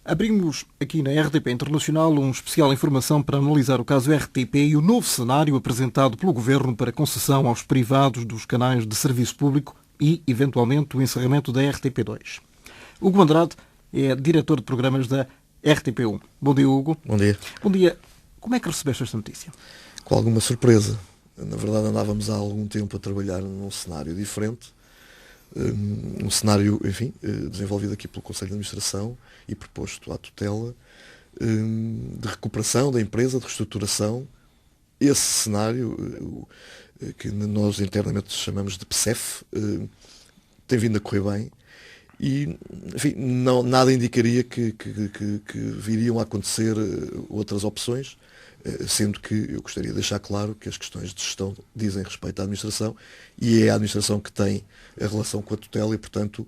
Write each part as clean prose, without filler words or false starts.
Abrimos aqui na RTP Internacional um especial informação para analisar o caso RTP e o novo cenário apresentado pelo Governo para concessão aos privados dos canais de serviço público e, eventualmente, o encerramento da RTP2. Hugo Andrade é diretor de programas da RTP1. Bom dia, Hugo. Bom dia. Bom dia. Como é que recebeste esta notícia? Com alguma surpresa. Na verdade, andávamos há algum tempo a trabalhar num cenário diferente. Um cenário, enfim, desenvolvido aqui pelo Conselho de Administração e proposto à tutela, de recuperação da empresa, de reestruturação. Esse cenário, que nós internamente chamamos de PSEF, tem vindo a correr bem e, enfim, nada indicaria que viriam a acontecer outras opções, sendo que eu gostaria de deixar claro que as questões de gestão dizem respeito à administração e é a administração que tem a relação com a tutela e, portanto,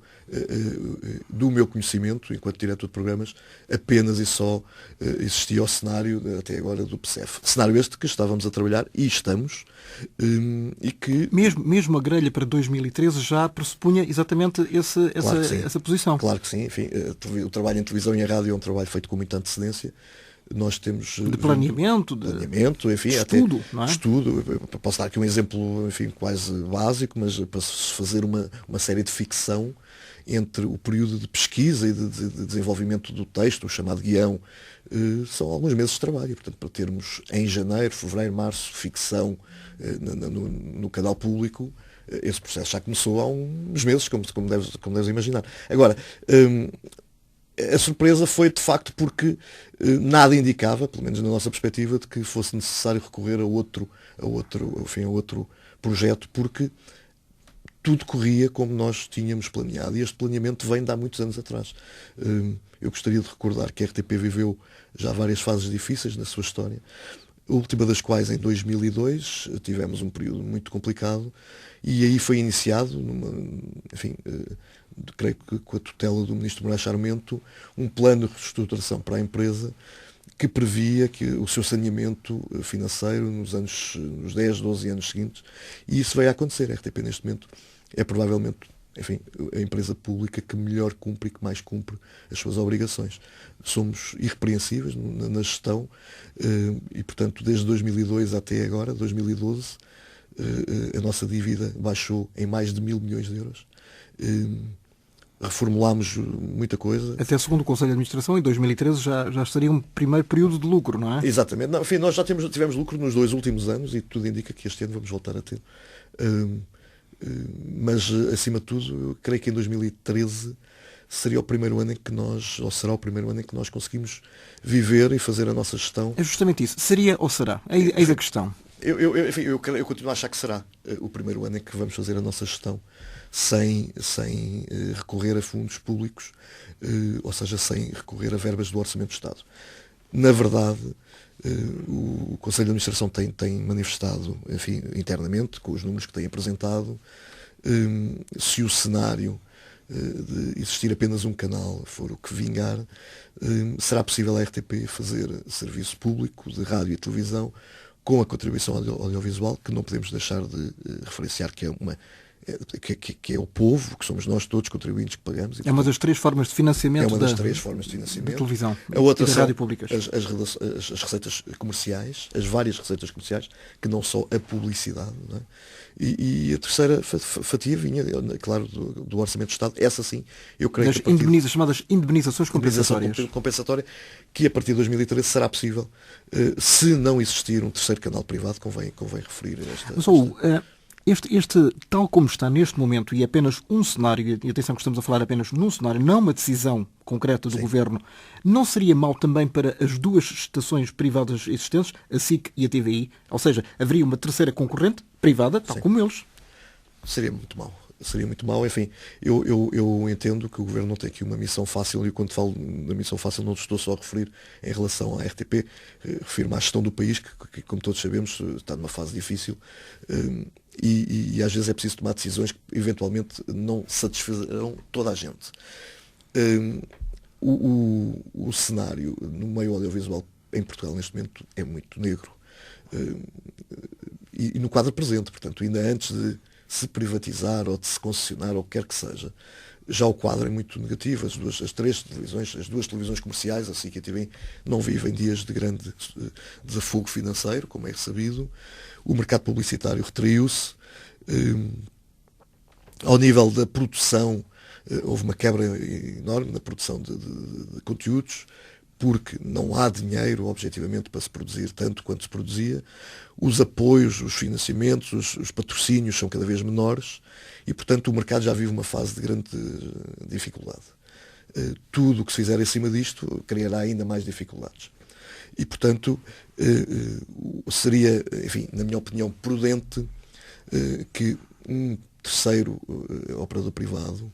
do meu conhecimento, enquanto diretor de programas, apenas e só existia o cenário, até agora, do PSEF. Cenário este que estávamos a trabalhar e estamos, e que... Mesmo a grelha para 2013 já pressupunha exatamente essa posição. Claro que sim. Enfim, o trabalho em televisão e em rádio é um trabalho feito com muita antecedência. Nós temos de planeamento, enfim, de até estudo, não é? Estudo. Eu posso dar aqui um exemplo, enfim, quase básico, mas para se fazer uma série de ficção entre o período de pesquisa e de desenvolvimento do texto, o chamado guião, são alguns meses de trabalho. Portanto, para termos em janeiro, fevereiro, março, ficção no canal público, esse processo já começou há uns meses, como deves imaginar. Agora, a surpresa foi, de facto, porque nada indicava, pelo menos na nossa perspectiva, de que fosse necessário recorrer a outro projeto, porque tudo corria como nós tínhamos planeado. E este planeamento vem de há muitos anos atrás. Eu gostaria de recordar que a RTP viveu já várias fases difíceis na sua história, a última das quais, em 2002, tivemos um período muito complicado e aí foi iniciado, creio que com a tutela do Ministro Moraes Charmento, um plano de reestruturação para a empresa que previa que o seu saneamento financeiro nos 10, 12 anos seguintes, e isso veio a acontecer. A RTP, neste momento, é provavelmente, enfim, a empresa pública que melhor cumpre e que mais cumpre as suas obrigações. Somos irrepreensíveis na gestão e, portanto, desde 2002 até agora, 2012, a nossa dívida baixou em mais de 1.000 milhões de euros. Reformulámos muita coisa. Até segundo o Conselho de Administração, em 2013 já estaria um primeiro período de lucro, não é? Exatamente. Não, enfim, nós já tivemos lucro nos 2 últimos anos e tudo indica que este ano vamos voltar a ter. Mas, acima de tudo, eu creio que em 2013 seria o primeiro ano em que será o primeiro ano em que nós conseguimos viver e fazer a nossa gestão. É justamente isso. Seria ou será? Eis a questão. Eu continuo a achar que será o primeiro ano em que vamos fazer a nossa gestão sem recorrer a fundos públicos, ou seja, sem recorrer a verbas do Orçamento do Estado. Na verdade, o Conselho de Administração tem manifestado, enfim, internamente, com os números que tem apresentado, se o cenário de existir apenas um canal for o que vingar, será possível a RTP fazer serviço público de rádio e televisão com a contribuição audiovisual, que não podemos deixar de referenciar que é o povo, que somos nós todos contribuintes que pagamos. É uma das 3 formas de financiamento. É uma das 3 formas de financiamento. Da televisão a outra e da rádio públicas. As receitas comerciais, as várias receitas comerciais, que não só a publicidade, não é? E a terceira fatia vinha, claro, do Orçamento do Estado. Essa sim, eu creio que chamadas indemnizações compensatórias. Compensatória, que a partir de 2013 será possível, se não existir um terceiro canal privado, convém referir Este, tal como está neste momento, e apenas um cenário, e atenção que estamos a falar apenas num cenário, não uma decisão concreta do Governo, não seria mau também para as 2 estações privadas existentes, a SIC e a TVI? Ou seja, haveria uma terceira concorrente privada, tal como eles? Seria muito mau. Enfim, eu entendo que o Governo não tem aqui uma missão fácil, e quando falo da missão fácil não estou só a referir em relação à RTP, refiro-me à gestão do país, que como todos sabemos, está numa fase difícil, e às vezes é preciso tomar decisões que eventualmente não satisfarão toda a gente. O cenário no meio audiovisual em Portugal neste momento é muito negro. E no quadro presente, portanto, ainda antes se privatizar ou de se concessionar ou o que quer que seja, já o quadro é muito negativo. As duas televisões comerciais, assim que a TV, não vivem dias de grande desafogo financeiro, como é sabido. O mercado publicitário retraiu-se. Ao nível da produção, houve uma quebra enorme na produção de conteúdos, porque não há dinheiro, objetivamente, para se produzir tanto quanto se produzia. Os apoios, os financiamentos, os patrocínios são cada vez menores e, portanto, o mercado já vive uma fase de grande dificuldade. Tudo o que se fizer em cima disto criará ainda mais dificuldades. E, portanto, seria, enfim, na minha opinião, prudente que um terceiro operador privado,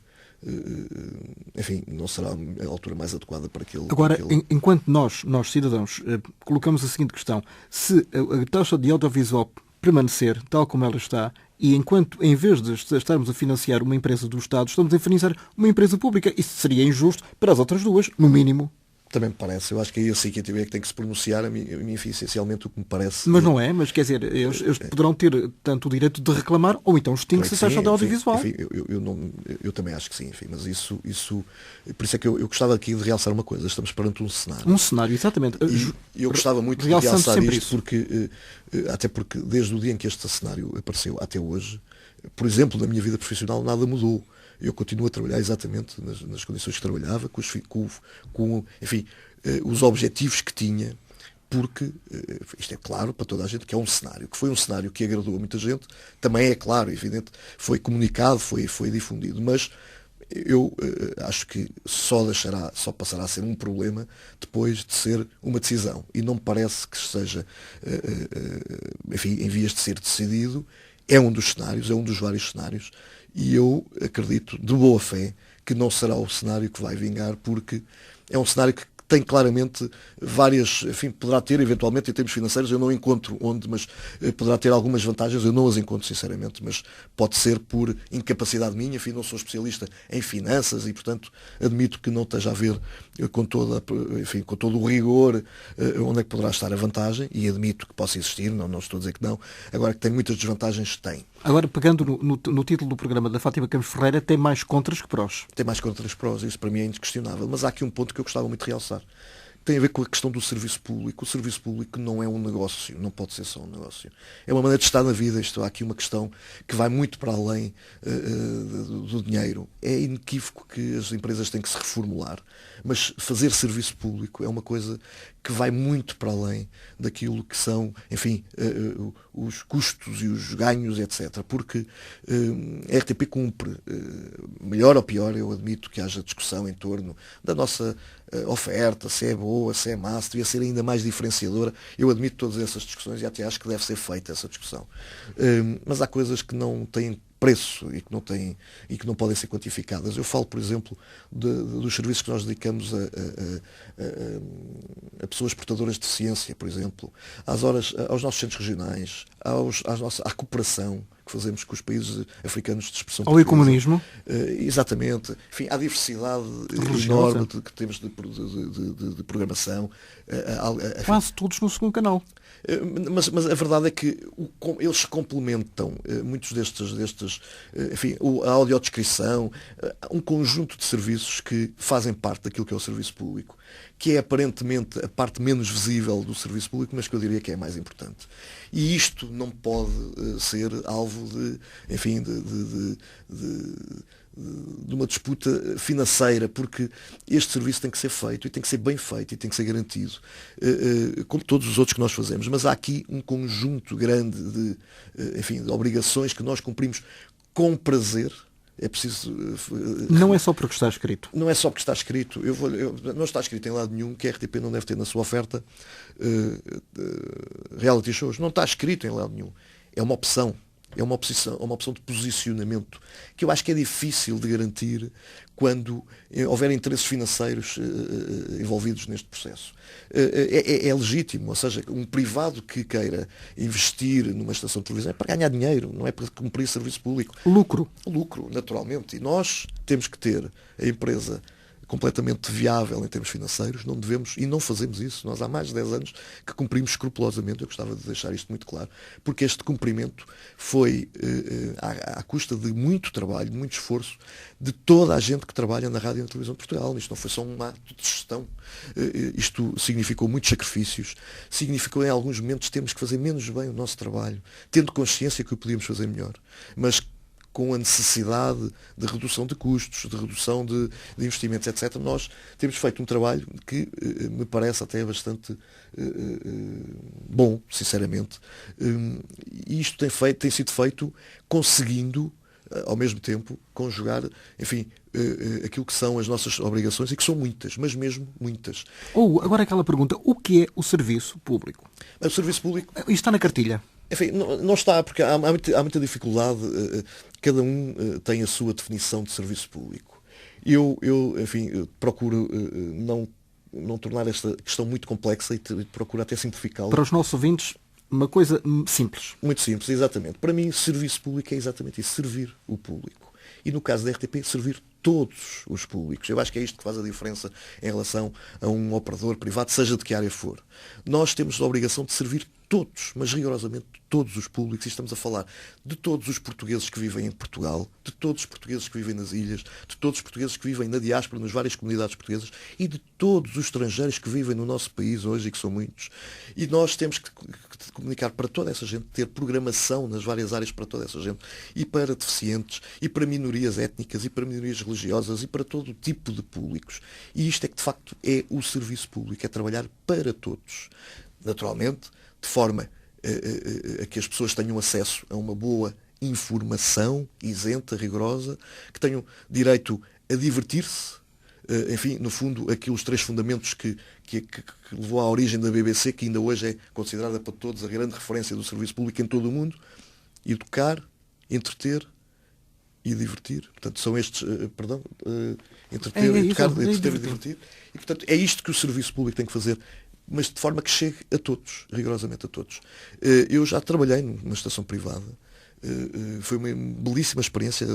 enfim, não será a altura mais adequada para aquele... Agora, enquanto nós cidadãos, colocamos a seguinte questão: se a taxa de audiovisual permanecer tal como ela está, e enquanto, em vez de estarmos a financiar uma empresa do Estado, estamos a financiar uma empresa pública, isso seria injusto para as outras duas, no mínimo. Também me parece. Eu acho que é esse que a TV é que tem que se pronunciar. A mim essencialmente o que me parece... Mas não é? Mas quer dizer, eles poderão ter tanto o direito de reclamar ou então extingue-se a taxa de audiovisual. Enfim, eu também acho que sim. Enfim, mas isso... Por isso é que eu gostava aqui de realçar uma coisa. Estamos perante um cenário. Um cenário, exatamente. E eu gostava muito de realçar isto porque, até porque desde o dia em que este cenário apareceu até hoje, por exemplo, na minha vida profissional nada mudou. Eu continuo a trabalhar exatamente nas condições que trabalhava, com enfim, os objetivos que tinha, porque isto é claro para toda a gente que é um cenário, que foi um cenário que agradou a muita gente, também é claro, evidente, foi comunicado, foi difundido, mas eu acho que só passará a ser um problema depois de ser uma decisão. E não me parece que seja, enfim, em vias de ser decidido. É um dos cenários, é um dos vários cenários, e eu acredito, de boa fé, que não será o cenário que vai vingar, porque é um cenário que tem claramente várias, enfim, poderá ter eventualmente em termos financeiros, eu não encontro onde, mas poderá ter algumas vantagens, eu não as encontro sinceramente, mas pode ser por incapacidade minha, enfim, não sou especialista em finanças e, portanto, admito que não esteja a ver com todo o rigor onde é que poderá estar a vantagem, e admito que possa existir, não estou a dizer que não, agora que tem muitas desvantagens, tem. Agora, pegando no título do programa da Fátima Campos Ferreira, tem mais contras que prós. Tem mais contras que prós, isso para mim é indisquestionável. Mas há aqui um ponto que eu gostava muito de realçar. Tem a ver com a questão do serviço público. O serviço público não é um negócio, não pode ser só um negócio. É uma maneira de estar na vida. Há aqui uma questão que vai muito para além do dinheiro. É inequívoco que as empresas têm que se reformular, mas fazer serviço público é uma coisa que vai muito para além daquilo que são, enfim, os custos e os ganhos, etc. Porque a RTP cumpre, melhor ou pior, eu admito que haja discussão em torno da nossa oferta, se é boa, se é má, se devia ser ainda mais diferenciadora. Eu admito todas essas discussões e até acho que deve ser feita essa discussão. Mas há coisas que não têm preço e que não podem ser quantificadas. Eu falo, por exemplo, dos serviços que nós dedicamos a pessoas portadoras de deficiência, por exemplo, aos nossos centros regionais, à cooperação que fazemos com os países africanos de expressão portuguesa. Ao ecumenismo. Exatamente. Enfim, à diversidade enorme que temos de programação. Quase todos no segundo canal. Mas a verdade é que eles se complementam, muitos destes, enfim, a audiodescrição, um conjunto de serviços que fazem parte daquilo que é o serviço público, que é aparentemente a parte menos visível do serviço público, mas que eu diria que é a mais importante. E isto não pode ser alvo de uma disputa financeira, porque este serviço tem que ser feito, e tem que ser bem feito, e tem que ser garantido, como todos os outros que nós fazemos. Mas há aqui um conjunto grande de obrigações que nós cumprimos com prazer. É preciso... Não é só porque está escrito. Não é só porque está escrito. Não está escrito em lado nenhum que a RTP não deve ter na sua oferta reality shows. Não está escrito em lado nenhum. É uma opção. É uma opção de posicionamento que eu acho que é difícil de garantir quando houver interesses financeiros envolvidos neste processo. É legítimo, ou seja, um privado que queira investir numa estação de televisão é para ganhar dinheiro, não é para cumprir serviço público. Lucro. Lucro, naturalmente. E nós temos que ter a empresa completamente viável em termos financeiros, não devemos, e não fazemos isso. Nós há mais de 10 anos que cumprimos escrupulosamente, eu gostava de deixar isto muito claro, porque este cumprimento foi à custa de muito trabalho, de muito esforço, de toda a gente que trabalha na rádio e na televisão de Portugal. Isto não foi só um ato de gestão. Isto significou muitos sacrifícios, significou em alguns momentos termos que fazer menos bem o nosso trabalho, tendo consciência que o podíamos fazer melhor, mas com a necessidade de redução de custos, de redução de investimentos, etc. Nós temos feito um trabalho que me parece até bastante bom, sinceramente. E isto tem sido feito conseguindo, ao mesmo tempo, conjugar, enfim, aquilo que são as nossas obrigações, e que são muitas, mas mesmo muitas. Agora aquela pergunta, o que é o serviço público? O serviço público... Isto está na cartilha. Enfim, não está, porque há muita dificuldade, cada um tem a sua definição de serviço público. Eu procuro não tornar esta questão muito complexa e procuro até simplificá-la. Para os nossos ouvintes, uma coisa simples. Muito simples, exatamente. Para mim, serviço público é exatamente isso, servir o público. E no caso da RTP, servir todos os públicos. Eu acho que é isto que faz a diferença em relação a um operador privado, seja de que área for. Nós temos a obrigação de servir todos, mas rigorosamente todos os públicos, e estamos a falar de todos os portugueses que vivem em Portugal, de todos os portugueses que vivem nas ilhas, de todos os portugueses que vivem na diáspora, nas várias comunidades portuguesas, e de todos os estrangeiros que vivem no nosso país hoje, e que são muitos. E nós temos que comunicar para toda essa gente, ter programação nas várias áreas para toda essa gente, e para deficientes, e para minorias étnicas, e para minorias religiosas, e para todo o tipo de públicos. E isto é que, de facto, é o serviço público, é trabalhar para todos. Naturalmente, de forma a que as pessoas tenham acesso a uma boa informação isenta, rigorosa, que tenham direito a divertir-se, enfim, no fundo, aqueles 3 fundamentos que levou à origem da BBC, que ainda hoje é considerada para todos a grande referência do serviço público em todo o mundo: educar, entreter e divertir. Portanto, são estes, entreter, educar, entreter e divertir. E, portanto, é isto que o serviço público tem que fazer, mas de forma que chegue a todos, rigorosamente a todos. Eu já trabalhei numa estação privada, foi uma belíssima experiência,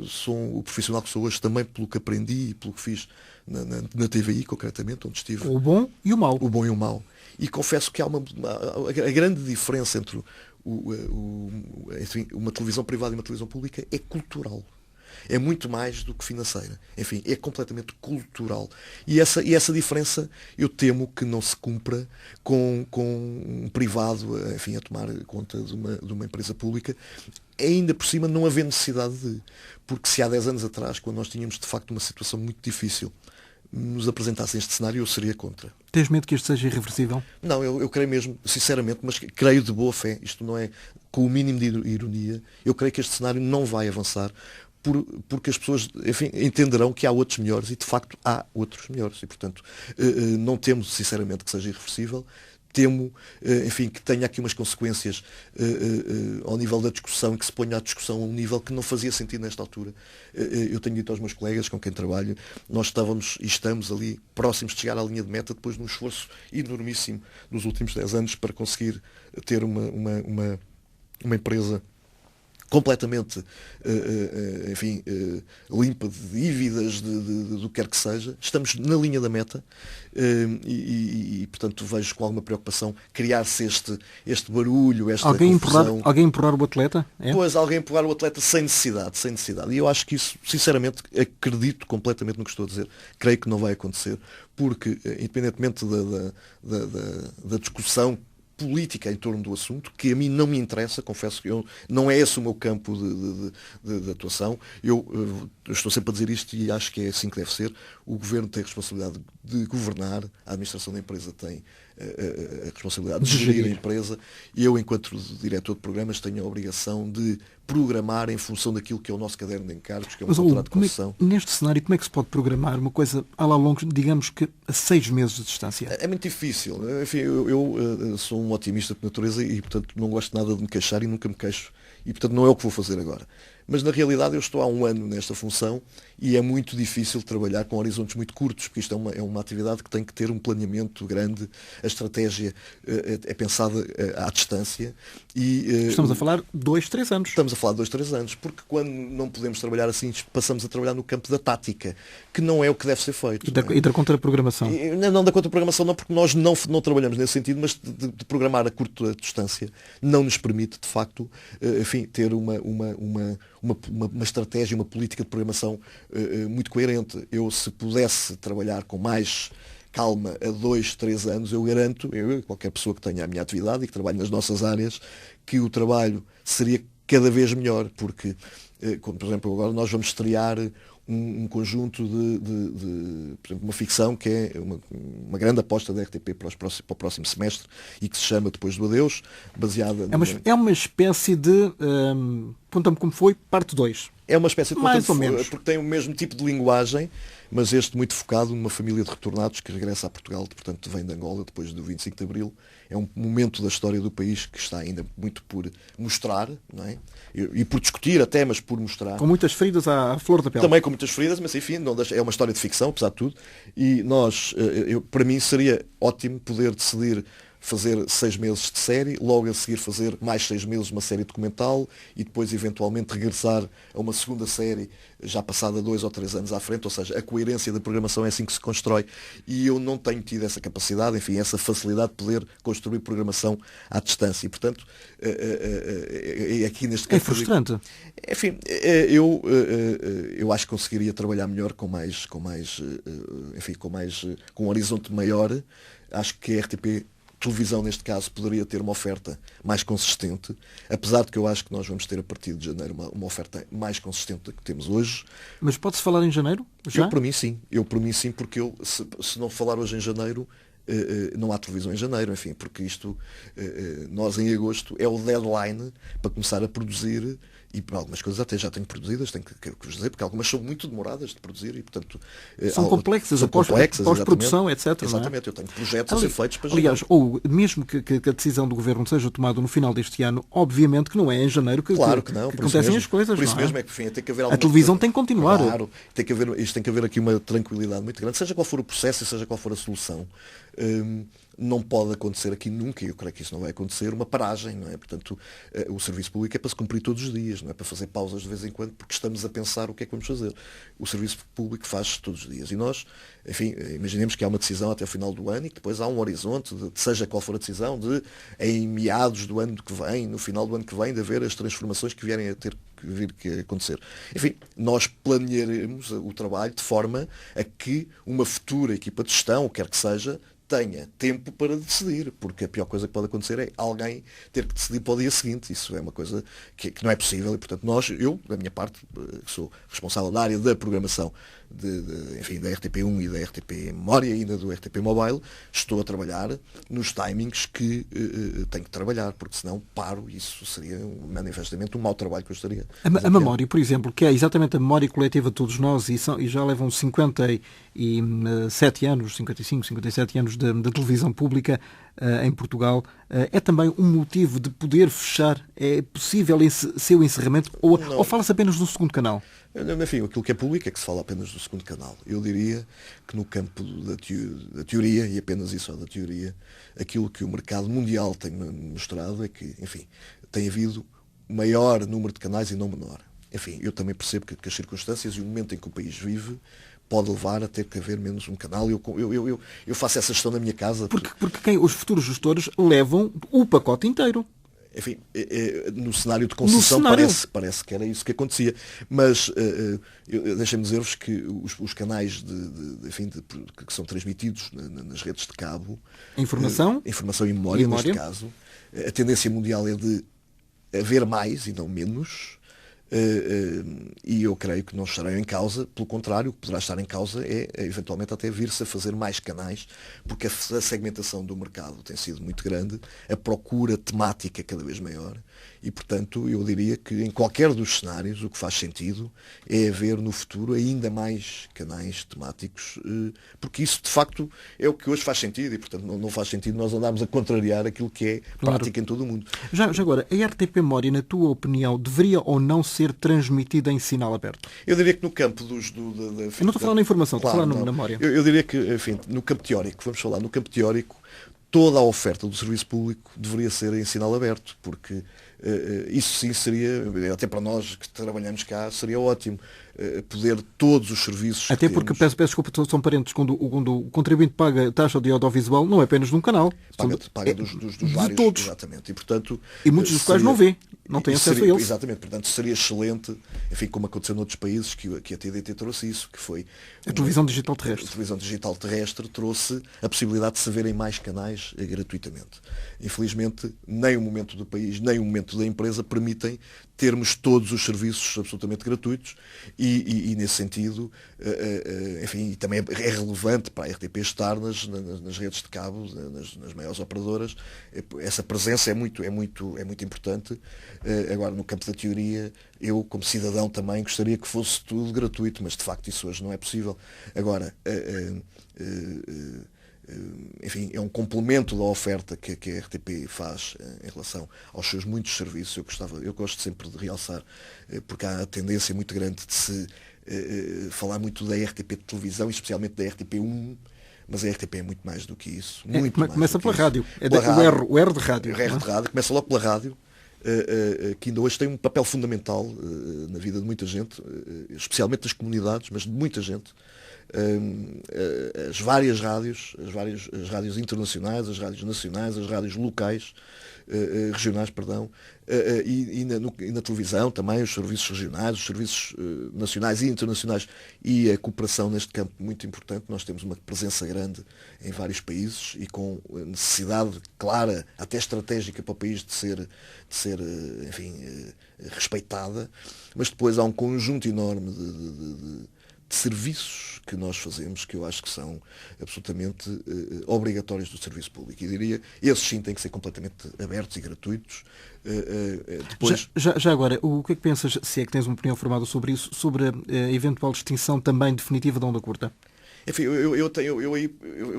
sou o profissional que sou hoje também pelo que aprendi e pelo que fiz na TVI, concretamente, onde estive. O bom e o mau. O bom e o mau. E confesso que há a grande diferença entre enfim, uma televisão privada e uma televisão pública é cultural. É muito mais do que financeira. Enfim, é completamente cultural. E essa diferença eu temo que não se cumpra com um privado, enfim, a tomar conta de uma empresa pública, ainda por cima não havendo necessidade de. Porque se há 10 anos atrás, quando nós tínhamos de facto uma situação muito difícil, nos apresentassem este cenário, eu seria contra. Tens medo que isto seja irreversível? Não, eu creio mesmo, sinceramente, mas creio de boa fé, isto não é com o mínimo de ironia, eu creio que este cenário não vai avançar, porque as pessoas, enfim, entenderão que há outros melhores, e de facto há outros melhores, e portanto não temos sinceramente que seja irreversível. Temo, enfim, que tenha aqui umas consequências ao nível da discussão, e que se ponha a discussão a um nível que não fazia sentido nesta altura. Eu tenho dito aos meus colegas com quem trabalho, nós estávamos e estamos ali próximos de chegar à linha de meta, depois de um esforço enormíssimo nos últimos 10 anos para conseguir ter uma empresa completamente, enfim, limpa de dívidas, do que quer que seja. Estamos na linha da meta, e portanto vejo com alguma preocupação criar-se este barulho, esta confusão. Alguém empurrar o atleta? É? Pois, alguém empurrar o atleta sem necessidade. E eu acho que isso, sinceramente, acredito completamente no que estou a dizer. Creio que não vai acontecer, porque, independentemente da discussão política em torno do assunto, que a mim não me interessa, confesso que não é esse o meu campo de atuação. Eu estou sempre a dizer isto e acho que é assim que deve ser. O Governo tem a responsabilidade de governar, a administração da empresa tem a responsabilidade de gerir a empresa, e eu, enquanto diretor de programas, tenho a obrigação de programar em função daquilo que é o nosso caderno de encargos, que é um contrato de concessão. Neste cenário, como é que se pode programar uma coisa à la longa, digamos que a 6 meses de distância? É muito difícil. Enfim, eu sou um otimista por natureza e, portanto, não gosto nada de me queixar e nunca me queixo. E, portanto, não é o que vou fazer agora. Mas na realidade eu estou há um ano nesta função e é muito difícil trabalhar com horizontes muito curtos, porque isto é uma atividade que tem que ter um planeamento grande, a estratégia é pensada à distância. Estamos a falar 2, 3 anos. Estamos a falar de 2, 3 anos, porque quando não podemos trabalhar assim, passamos a trabalhar no campo da tática, que não é o que deve ser feito. E da contraprogramação. Não da contraprogramação, não, porque nós não trabalhamos nesse sentido, mas de programar a curta distância não nos permite, de facto, enfim, ter uma estratégia, uma política de programação muito coerente. Eu, se pudesse trabalhar com mais calma a 2, 3 anos, eu garanto, qualquer pessoa que tenha a minha atividade e que trabalhe nas nossas áreas, que o trabalho seria cada vez melhor, porque, como, por exemplo, agora nós vamos estrear um conjunto por exemplo, uma ficção que é uma grande aposta da RTP para o próximo semestre e que se chama Depois do Adeus, baseada... É uma espécie de... Conta-me como foi, parte 2. É uma espécie de mais ou menos, porque tem o mesmo tipo de linguagem, mas este muito focado numa família de retornados que regressa a Portugal, portanto vem de Angola depois do 25 de Abril. É um momento da história do país que está ainda muito por mostrar, não é? E por discutir até, mas por mostrar. Com muitas feridas à flor da pele. Também com muitas feridas, mas enfim, é uma história de ficção, apesar de tudo. E para mim seria ótimo poder decidir fazer 6 meses de série, logo a seguir fazer mais 6 meses de uma série documental e depois eventualmente regressar a uma segunda série já passada 2 ou 3 anos à frente, ou seja, a coerência da programação é assim que se constrói e eu não tenho tido essa capacidade, enfim, essa facilidade de poder construir programação à distância e, portanto, aqui neste caso... É frustrante. Enfim, eu acho que conseguiria trabalhar melhor com um horizonte maior. Acho que a RTP Televisão, neste caso, poderia ter uma oferta mais consistente, apesar de que eu acho que nós vamos ter a partir de janeiro uma oferta mais consistente do que temos hoje. Mas pode-se falar em janeiro? Já? Eu, para mim sim, porque se não falar hoje em janeiro, não há televisão em janeiro, enfim, porque nós em agosto é o deadline para começar a produzir. E algumas coisas até já tenho produzidas, tenho que vos dizer, porque algumas são muito demoradas de produzir e, portanto... São complexas, a pós-produção, etc. Exatamente, eu tenho projetos a ser feitos para aliás, ou mesmo que a decisão do Governo seja tomada no final deste ano, obviamente que não é em janeiro que acontecem as coisas. Por isso mesmo é que, enfim, tem que haver a televisão tem que continuar. Claro, tem que haver aqui uma tranquilidade muito grande, seja qual for o processo e seja qual for a solução. Não pode acontecer aqui nunca, e eu creio que isso não vai acontecer, uma paragem, não é? Portanto, o serviço público é para se cumprir todos os dias, não é para fazer pausas de vez em quando, porque estamos a pensar o que é que vamos fazer. O serviço público faz todos os dias. E nós, enfim, imaginemos que há uma decisão até o final do ano e que depois há um horizonte, seja qual for a decisão, de em meados do ano que vem, no final do ano que vem, de haver as transformações que vierem a ter que acontecer. Enfim, nós planearemos o trabalho de forma a que uma futura equipa de gestão, o que quer que seja, tenha tempo para decidir, porque a pior coisa que pode acontecer é alguém ter que decidir para o dia seguinte. Isso é uma coisa que não é possível e, portanto, eu, da minha parte, que sou responsável da área da programação enfim, da RTP1 e da RTP Memória e ainda do RTP Mobile, estou a trabalhar nos timings que tenho que trabalhar, porque senão paro e isso seria manifestamente um mau trabalho que eu estaria a memória, por exemplo, que é exatamente a memória coletiva de todos nós e já levam 57 anos, 55, 57 anos de televisão pública em Portugal, é também um motivo de poder fechar? É possível seu encerramento ou fala-se apenas do segundo canal? Enfim, aquilo que é público é que se fala apenas do segundo canal. Eu diria que no campo da teoria, e apenas isso da teoria, aquilo que o mercado mundial tem mostrado é que, enfim, tem havido maior número de canais e não menor. Enfim, eu também percebo que as circunstâncias e o momento em que o país vive pode levar a ter que haver menos um canal. Eu faço essa gestão na minha casa. Porque os futuros gestores levam o pacote inteiro. Enfim, no cenário de concessão parece que era isso que acontecia. Mas deixem-me dizer-vos que os canais que são transmitidos nas redes de cabo, informação e memória, neste caso, a tendência mundial é de haver mais e não menos. E eu creio que não estarão em causa, pelo contrário, o que poderá estar em causa é eventualmente até vir-se a fazer mais canais, porque a segmentação do mercado tem sido muito grande, a procura temática cada vez maior E, portanto, eu diria que em qualquer dos cenários o que faz sentido é haver no futuro ainda mais canais temáticos, porque isso de facto é o que hoje faz sentido e, portanto, não faz sentido nós andarmos a contrariar aquilo que é prática em todo o mundo. Já agora, a RTP Memória, na tua opinião, deveria ou não ser transmitida em sinal aberto? Eu diria que no campo eu não estou a falar na informação, estou a falar na memória. Eu diria que, enfim, no campo teórico, vamos falar, no campo teórico, toda a oferta do serviço público deveria ser em sinal aberto, porque isso sim seria, até para nós que trabalhamos cá, seria ótimo poder todos os serviços. Até porque, peço desculpa, são parentes, quando o contribuinte paga taxa de audiovisual, não é apenas de um canal. Paga dos vários, todos. Exatamente. E, portanto, muitos dos quais não vê, não têm acesso a eles. Exatamente, portanto seria excelente, enfim, como aconteceu noutros países, que a TDT trouxe isso, que foi a televisão digital terrestre. A televisão digital terrestre trouxe a possibilidade de se verem mais canais gratuitamente. Infelizmente, nem o momento do país, nem o momento da empresa permitem termos todos os serviços absolutamente gratuitos e nesse sentido, enfim, também é relevante para a RTP estar nas redes de cabo, nas maiores operadoras. Essa presença é muito importante. Agora, no campo da teoria, eu, como cidadão, também gostaria que fosse tudo gratuito, mas de facto isso hoje não é possível. Agora, enfim, é um complemento da oferta que a RTP faz em relação aos seus muitos serviços. Eu gosto sempre de realçar, porque há a tendência muito grande de se falar muito da RTP de televisão, especialmente da RTP1, mas a RTP é muito mais do que isso. Começa pela rádio. O R de rádio. O R de rádio, começa logo pela rádio, que ainda hoje tem um papel fundamental na vida de muita gente, especialmente das comunidades, mas de muita gente. As várias rádios, as rádios internacionais, as rádios nacionais, as rádios locais, regionais, perdão, e na televisão também, os serviços regionais, os serviços nacionais e internacionais, e a cooperação neste campo muito importante. Nós temos uma presença grande em vários países e com necessidade clara, até estratégica para o país de ser enfim, respeitada, mas depois há um conjunto enorme de serviços que nós fazemos que eu acho que são absolutamente obrigatórios do serviço público. E diria, esses sim têm que ser completamente abertos e gratuitos. Depois... já agora, o que é que pensas, se é que tens uma opinião formada sobre isso, sobre a eventual extinção também definitiva da onda curta? Enfim, eu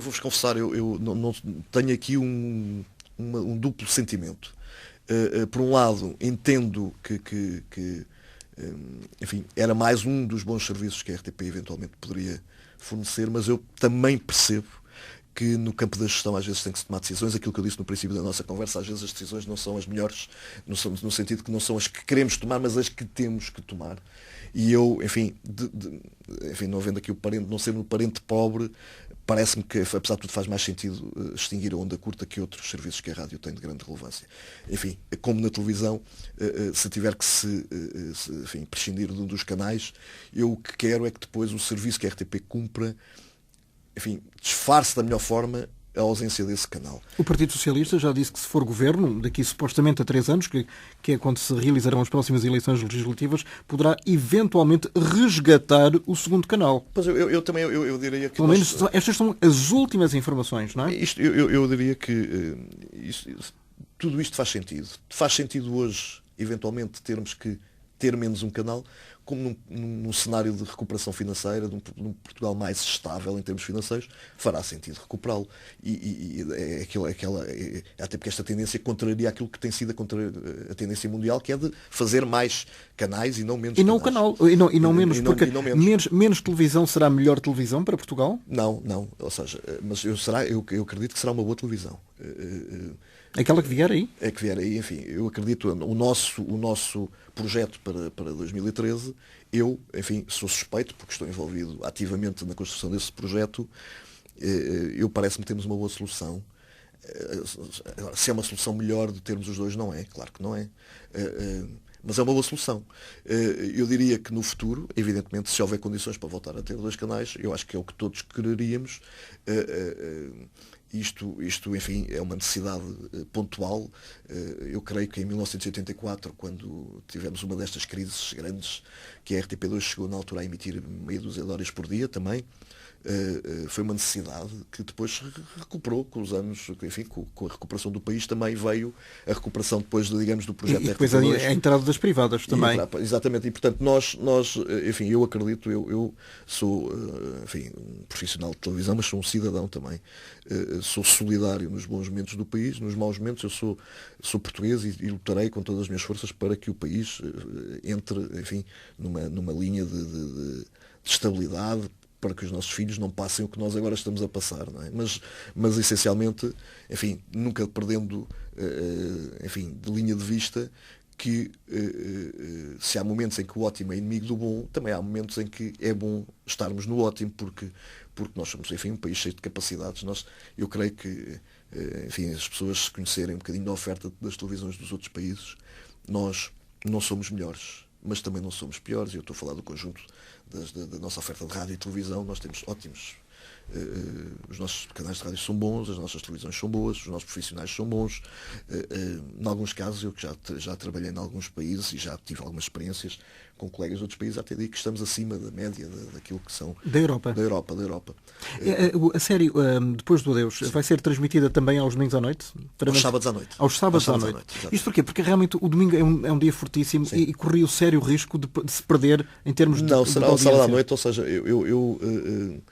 vou-vos confessar, eu não tenho aqui um duplo sentimento. Por um lado, entendo que enfim, era mais um dos bons serviços que a RTP eventualmente poderia fornecer, mas eu também percebo que no campo da gestão às vezes tem que se tomar decisões. Aquilo que eu disse no princípio da nossa conversa, às vezes as decisões não são as melhores, no sentido que não são as que queremos tomar, mas as que temos que tomar. E eu, enfim, enfim, não havendo aqui o parente, não sendo um parente pobre, parece-me que, apesar de tudo, faz mais sentido extinguir a onda curta que outros serviços que a rádio tem de grande relevância. Enfim, como na televisão, se tiver que enfim, prescindir de um dos canais, eu o que quero é que depois o serviço que a RTP cumpra, enfim, disfarce da melhor forma a ausência desse canal. O Partido Socialista já disse que se for governo, daqui supostamente a 3 anos, que é quando se realizarão as próximas eleições legislativas, poderá eventualmente resgatar o segundo canal. Pois eu também diria que... Pelo menos estas são as últimas informações, não é? Eu diria que tudo isto faz sentido. Faz sentido hoje, eventualmente, termos que ter menos um canal, como num cenário de recuperação financeira, num Portugal mais estável em termos financeiros, fará sentido recuperá-lo. Até porque esta tendência contraria aquilo que tem sido a tendência mundial, que é de fazer mais canais e não menos canais. Menos televisão será melhor televisão para Portugal? Não. Ou seja, mas eu acredito que será uma boa televisão. Aquela que vier aí? É que vier aí, enfim, eu acredito, o nosso projeto para 2013, eu, enfim, sou suspeito, porque estou envolvido ativamente na construção desse projeto, parece-me que temos uma boa solução. Se é uma solução melhor de termos os dois, não é, claro que não é. Mas é uma boa solução. Eu diria que no futuro, evidentemente, se houver condições para voltar a ter 2 canais, eu acho que é o que todos quereríamos. Isto, enfim, é uma necessidade pontual. Eu creio que em 1984, quando tivemos uma destas crises grandes, que a RTP2 chegou na altura a emitir meia dúzia de horas por dia também, foi uma necessidade que depois recuperou com os anos, enfim, com a recuperação do país também veio a recuperação depois, digamos, do projeto E depois a entrada das privadas também. Exatamente, e portanto nós, enfim, eu acredito, eu sou, enfim, um profissional de televisão, mas sou um cidadão também. Sou solidário nos bons momentos do país, nos maus momentos eu sou português e lutarei com todas as minhas forças para que o país entre, enfim, numa linha de estabilidade, para que os nossos filhos não passem o que nós agora estamos a passar, não é? Mas essencialmente, enfim, nunca perdendo, enfim, de linha de vista que se há momentos em que o ótimo é inimigo do bom, também há momentos em que é bom estarmos no ótimo, porque nós somos, enfim, um país cheio de capacidades. Eu creio que, enfim, as pessoas se conhecerem um bocadinho da oferta das televisões dos outros países, nós não somos melhores, mas também não somos piores. Eu estou a falar do conjunto da nossa oferta de rádio e televisão. Nós temos ótimos, os nossos canais de rádio são bons, as nossas televisões são boas, os nossos profissionais são bons. Em alguns casos, eu que já trabalhei em alguns países e já tive algumas experiências com colegas de outros países, até digo que estamos acima da média daquilo que são da Europa. A série Depois do Adeus vai ser transmitida também aos domingos à noite? Aos sábados à noite. Aos sábados à noite. Isto porquê? Porque realmente o domingo é um dia fortíssimo e corria o sério risco de se perder em termos de... Não, será ao sábado à noite, ou seja, eu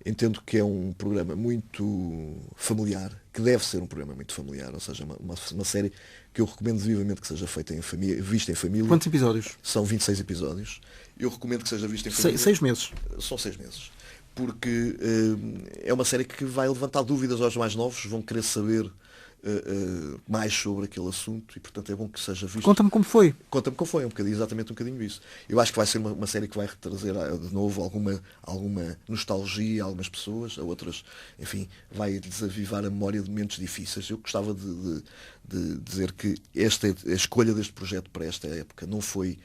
entendo que é um programa muito familiar, que deve ser um programa muito familiar, ou seja, uma série que eu recomendo vivamente que seja feita em família, vista em família. Quantos episódios? São 26 episódios. Eu recomendo que seja vista em família. 6 meses. São 6 meses. Porque é uma série que vai levantar dúvidas aos mais novos, vão querer saber mais sobre aquele assunto e, portanto, é bom que seja visto. Conta-me como foi. Conta-me como foi, exatamente um bocadinho isso. Eu acho que vai ser uma série que vai trazer de novo alguma nostalgia a algumas pessoas, a outras, enfim, vai desavivar a memória de momentos difíceis. Eu gostava de dizer que a escolha deste projeto para esta época não foi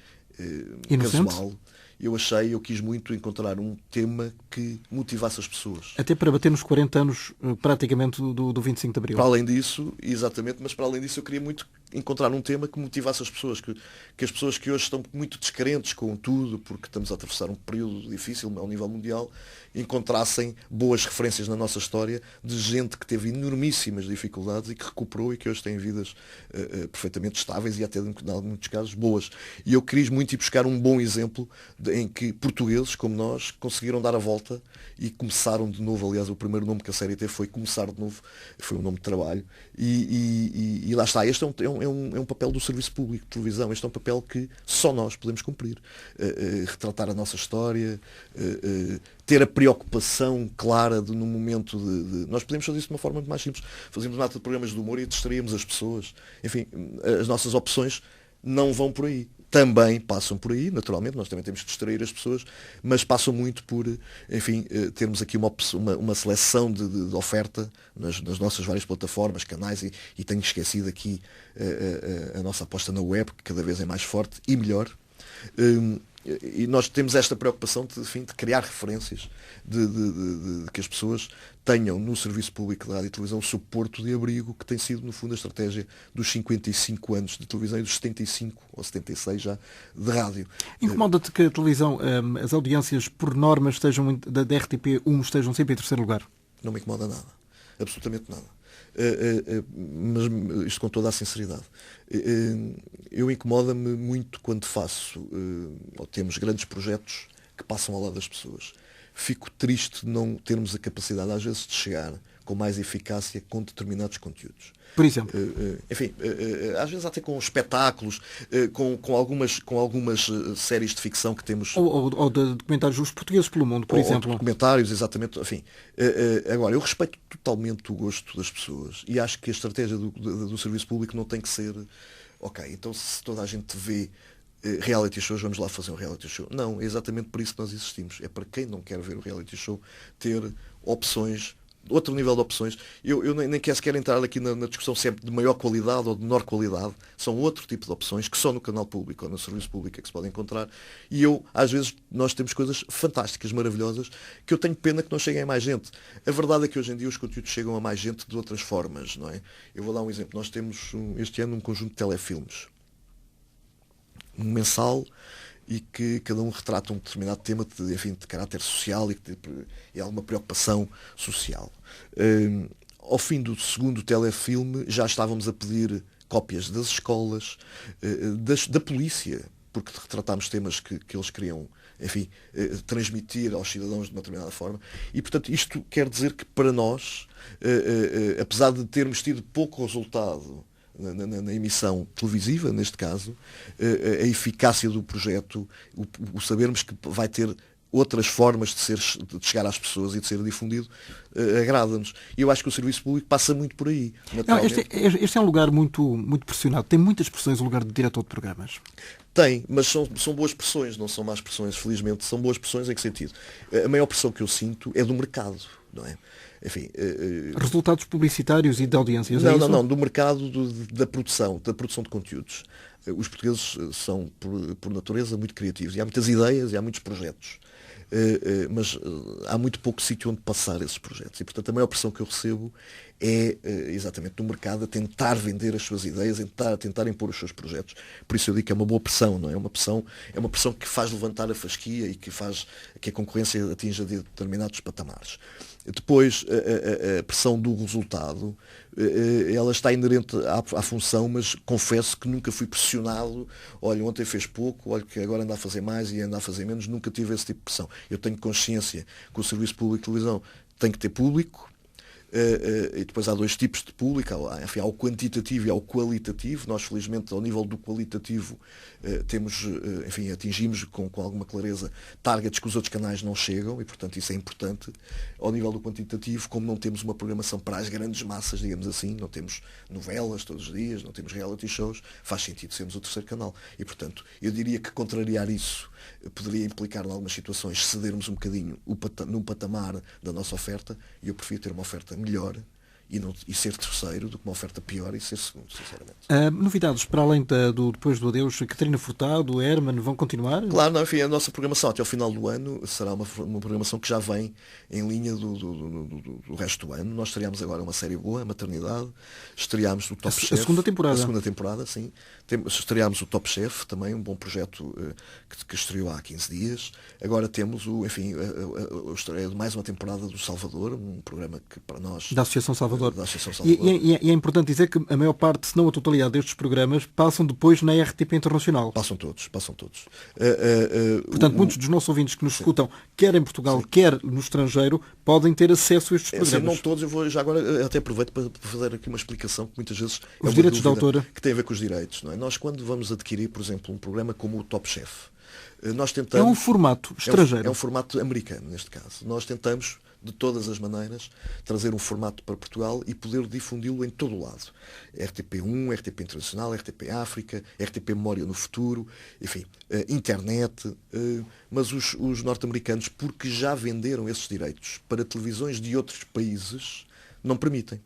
casual. Eu quis muito encontrar um tema que motivasse as pessoas. Até para bater nos 40 anos, praticamente, do 25 de Abril. Para além disso, exatamente, mas para além disso eu queria muito encontrar um tema que motivasse as pessoas, que as pessoas que hoje estão muito descrentes com tudo, porque estamos a atravessar um período difícil ao nível mundial, encontrassem boas referências na nossa história de gente que teve enormíssimas dificuldades e que recuperou e que hoje tem vidas perfeitamente estáveis e até, em muitos casos, boas. E eu quis muito ir buscar um bom exemplo em que portugueses, como nós, conseguiram dar a volta e começaram de novo. Aliás, o primeiro nome que a série teve foi Começar de Novo, foi um nome de trabalho. E lá está, este é um papel do serviço público de televisão, este é um papel que só nós podemos cumprir. Retratar a nossa história, ter a preocupação clara no momento de... Nós podemos fazer isso de uma forma muito mais simples. Fazemos uma data de programas de humor e distraímos as pessoas. Enfim, as nossas opções não vão por aí. Também passam por aí, naturalmente, nós também temos que distrair as pessoas, mas passam muito por, enfim, termos aqui uma seleção de oferta nas nossas várias plataformas, canais, e tenho esquecido aqui a nossa aposta na web, que cada vez é mais forte e melhor. E nós temos esta preocupação de criar referências, de que as pessoas tenham no serviço público de rádio e televisão o seu porto de abrigo, que tem sido, no fundo, a estratégia dos 55 anos de televisão e dos 75 ou 76 já de rádio. Incomoda-te que a televisão, as audiências, por norma, da RTP1 estejam sempre em terceiro lugar? Não me incomoda nada. Absolutamente nada. Mas isto com toda a sinceridade. Eu incomoda-me muito quando ou temos grandes projetos que passam ao lado das pessoas. Fico triste de não termos a capacidade, às vezes, de chegar com mais eficácia com determinados conteúdos. Por exemplo? Enfim, às vezes até com espetáculos, com algumas séries de ficção que temos... Ou de documentários Os Portugueses pelo Mundo, por exemplo. Documentários, exatamente. Enfim, agora, eu respeito totalmente o gosto das pessoas e acho que a estratégia do serviço público não tem que ser... Ok, então se toda a gente vê reality shows, vamos lá fazer um reality show. Não, é exatamente por isso que nós existimos. É para quem não quer ver o reality show ter opções, outro nível de opções. Eu nem quero entrar aqui na discussão sempre de maior qualidade ou de menor qualidade. São outro tipo de opções que só no canal público ou no serviço público é que se podem encontrar. E às vezes, nós temos coisas fantásticas, maravilhosas, que eu tenho pena que não cheguem a mais gente. A verdade é que hoje em dia os conteúdos chegam a mais gente de outras formas, não é? Eu vou dar um exemplo. Nós temos este ano um conjunto de telefilmes. Um mensal e que cada um retrata um determinado tema de caráter social e alguma preocupação social. Ao fim do segundo telefilme já estávamos a pedir cópias das escolas, da polícia, porque retratámos temas que eles queriam, enfim, transmitir aos cidadãos de uma determinada forma. E, portanto, isto quer dizer que para nós, apesar de termos tido pouco resultado na emissão televisiva, neste caso, a eficácia do projeto, o sabermos que vai ter outras formas de chegar às pessoas e de ser difundido, agrada-nos. E eu acho que o serviço público passa muito por aí. Este é um lugar muito, muito pressionado. Tem muitas pressões o lugar de diretor de programas. Tem, mas são boas pressões, não são más pressões, felizmente. São boas pressões em que sentido? A maior pressão que eu sinto é do mercado, não é? Enfim, resultados publicitários e de audiências? Não, do mercado da produção de conteúdos. Os portugueses são, por natureza, muito criativos. E há muitas ideias e há muitos projetos. Mas há muito pouco sítio onde passar esses projetos. E, portanto, a maior pressão que eu recebo é exatamente do mercado a tentar vender as suas ideias, a tentar impor os seus projetos. Por isso eu digo que é uma boa pressão, não é? É uma pressão que faz levantar a fasquia e que faz que a concorrência atinja determinados patamares. Depois, a pressão do resultado, ela está inerente à função, mas confesso que nunca fui pressionado. Olha, ontem fez pouco, olha que agora anda a fazer mais e anda a fazer menos. Nunca tive esse tipo de pressão. Eu tenho consciência que o Serviço Público de Televisão tem que ter público. E depois há dois tipos de público, há o quantitativo e há o qualitativo. Nós, felizmente, ao nível do qualitativo, atingimos com alguma clareza targets que os outros canais não chegam e, portanto, isso é importante. Ao nível do quantitativo, como não temos uma programação para as grandes massas, digamos assim, não temos novelas todos os dias, não temos reality shows, faz sentido sermos o terceiro canal. E, portanto, eu diria que contrariar isso poderia implicar, em algumas situações, cedermos um bocadinho num patamar da nossa oferta, e eu prefiro ter uma oferta melhor e ser terceiro do que uma oferta pior e ser segundo, sinceramente. Novidades para além do Depois do Adeus, Catarina Furtado, Herman, vão continuar? Claro, não, enfim, a nossa programação até ao final do ano será uma programação que já vem em linha do resto do ano. Nós estreámos agora uma série boa, a Maternidade, estreámos o Top Chef. A segunda temporada. A segunda temporada, sim. Estreámos o Top Chef, também um bom projeto que estreou há 15 dias. Agora temos a estreia de mais uma temporada do Salvador, um programa que para nós... Da Associação Salvador. E é importante dizer que a maior parte, se não a totalidade destes programas, passam depois na RTP Internacional. Passam todos. Portanto, muitos dos nossos ouvintes que nos escutam, quer em Portugal, quer no estrangeiro, podem ter acesso a estes programas. Não todos, eu vou já agora até aproveito para fazer aqui uma explicação que muitas vezes os direitos de autor, que tem a ver com os direitos, não é? Nós, quando vamos adquirir, por exemplo, um programa como o Top Chef, nós tentamos... É um formato estrangeiro. É um formato americano, neste caso. Nós tentamos, de todas as maneiras, trazer um formato para Portugal e poder difundi-lo em todo o lado. RTP1, RTP Internacional, RTP África, RTP Memória no Futuro, enfim, internet. Mas os norte-americanos, porque já venderam esses direitos para televisões de outros países, não permitem.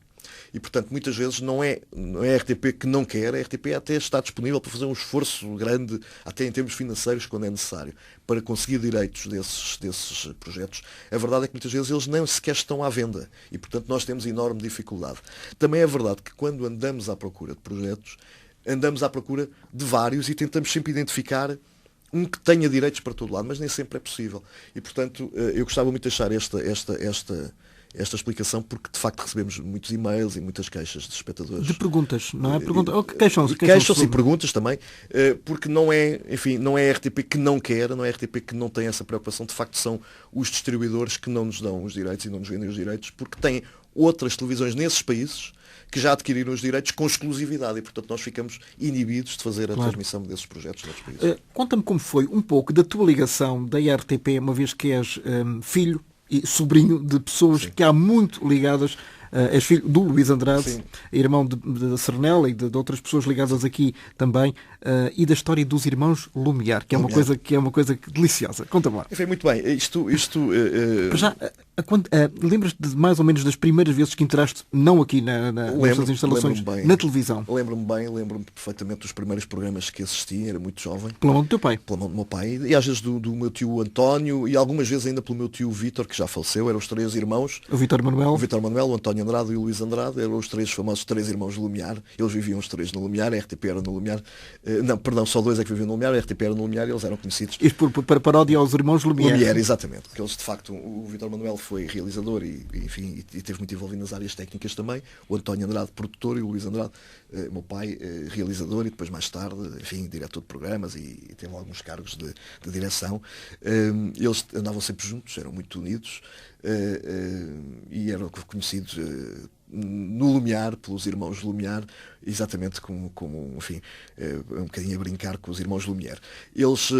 E, portanto, muitas vezes não é a RTP que não quer, a RTP até está disponível para fazer um esforço grande, até em termos financeiros, quando é necessário, para conseguir direitos desses projetos. A verdade é que muitas vezes eles nem sequer estão à venda e, portanto, nós temos enorme dificuldade. Também é verdade que quando andamos à procura de projetos, andamos à procura de vários e tentamos sempre identificar um que tenha direitos para todo lado, mas nem sempre é possível. E, portanto, eu gostava muito de deixar esta explicação, porque de facto recebemos muitos e-mails e muitas queixas de espectadores. De perguntas, não é? Que queixam-se. Queixam-se e perguntas também, porque não é a RTP que não quer, não é a RTP que não tem essa preocupação, de facto são os distribuidores que não nos dão os direitos e não nos vendem os direitos, porque têm outras televisões nesses países que já adquiriram os direitos com exclusividade e, portanto, nós ficamos inibidos de fazer a transmissão desses projetos noutros países. Conta-me como foi um pouco da tua ligação da RTP, uma vez que és filho e sobrinho de pessoas que há muito ligadas. És filho do Luís Andrade, sim, irmão de Cernela e de outras pessoas ligadas aqui também, e da história dos irmãos Lumière, que é uma coisa deliciosa. Conta-me lá. Enfim, muito bem. Já, lembras-te de mais ou menos das primeiras vezes que entraste, não aqui nestas instalações, na televisão? Lembro-me perfeitamente dos primeiros programas que assisti, era muito jovem. Pela mão do teu pai? Pela mão do meu pai, e às vezes do meu tio António, e algumas vezes ainda pelo meu tio Vítor, que já faleceu, eram os três irmãos. O Vítor Manuel, o António António Andrade e o Luís Andrade, eram os três famosos três irmãos Lumiar. Eles viviam os três no Lumiar, a RTP era no Lumiar. Não, perdão, só dois é que viviam no Lumiar, a RTP era no Lumiar e eles eram conhecidos. Isto para paródia aos irmãos Lumière. Lumière, exatamente. Porque eles, de facto, o Vítor Manuel foi realizador enfim, e esteve muito envolvido nas áreas técnicas também. O António Andrade, produtor, e o Luís Andrade, meu pai, realizador e depois mais tarde, enfim, diretor de programas e teve alguns cargos de direção. Eles andavam sempre juntos, eram muito unidos e eram conhecidos no Lumiar, pelos irmãos Lumiar, exatamente como enfim, um bocadinho a brincar com os irmãos Lumière. Eles,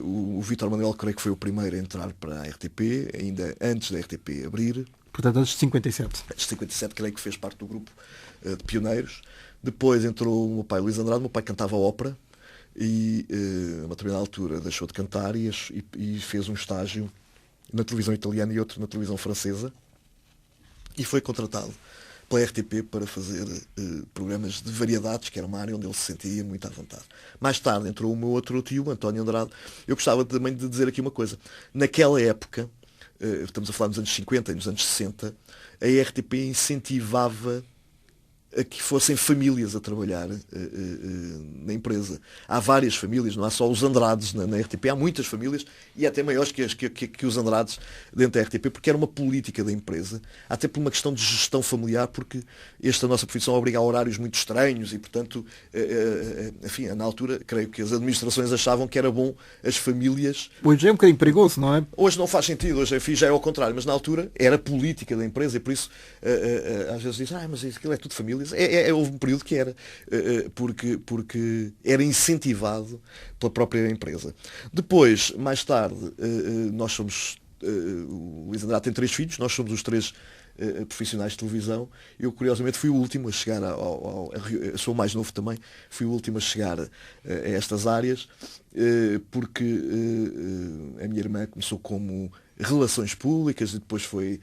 o Vítor Manuel, creio que foi o primeiro a entrar para a RTP, ainda antes da RTP abrir. Portanto, antes de 57. Antes de 57, creio que fez parte do grupo de pioneiros. Depois entrou o meu pai, Luís Andrade. O meu pai cantava ópera e, a uma determinada altura, deixou de cantar e fez um estágio na televisão italiana e outro na televisão francesa. E foi contratado pela RTP para fazer programas de variedades, que era uma área onde ele se sentia muito à vontade. Mais tarde entrou o meu outro tio, António Andrade. Eu gostava também de dizer aqui uma coisa. Naquela época, estamos a falar nos anos 50 e nos anos 60, a RTP incentivava a que fossem famílias a trabalhar na empresa. Há várias famílias, não há só os Andrades na RTP, há muitas famílias e até maiores que os Andrades dentro da RTP, porque era uma política da empresa, até por uma questão de gestão familiar, porque esta nossa profissão obriga a horários muito estranhos e, portanto, enfim, na altura, creio que as administrações achavam que era bom as famílias... Hoje é um bocadinho perigoso, não é? Hoje não faz sentido, hoje enfim, já é ao contrário, mas na altura era política da empresa e por isso às vezes dizem, mas aquilo é tudo família. Houve um período que era, porque era incentivado pela própria empresa. Depois, mais tarde, nós somos, o Luís Andrade tem 3 filhos, nós somos os 3 profissionais de televisão. Eu, curiosamente, fui o último a chegar sou o mais novo também, fui o último a chegar a estas áreas, porque a minha irmã começou como relações públicas e depois foi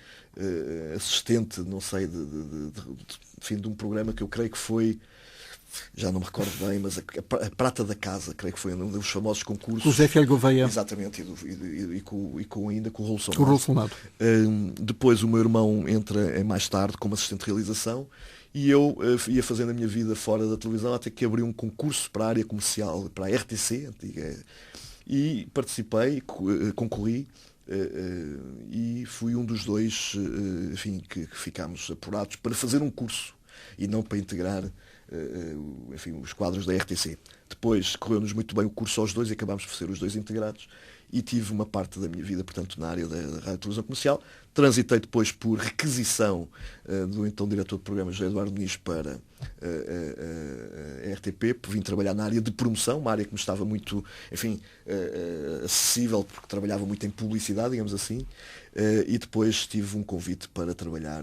assistente, não sei, de um programa que eu creio que foi, já não me recordo bem, mas a Prata da Casa, creio que foi um dos famosos concursos. Com o Zé Fiel Gouveia. Exatamente, ainda com o Raul Solnado. Com o Raul Solnado. Depois o meu irmão entra mais tarde como assistente de realização e eu ia fazendo a minha vida fora da televisão até que abri um concurso para a área comercial, para a RTC, antiga, e participei, concorri, e fui um dos 2, enfim, que ficámos apurados para fazer um curso e não para integrar enfim, os quadros da RTC. Depois correu-nos muito bem o curso aos 2 e acabámos por ser os 2 integrados e tive uma parte da minha vida, portanto, na área da rádio e televisão comercial. Transitei depois por requisição do então diretor de programas José Eduardo Muniz para a RTP, vim trabalhar na área de promoção, uma área que me estava muito, enfim, acessível, porque trabalhava muito em publicidade, digamos assim, e depois tive um convite para trabalhar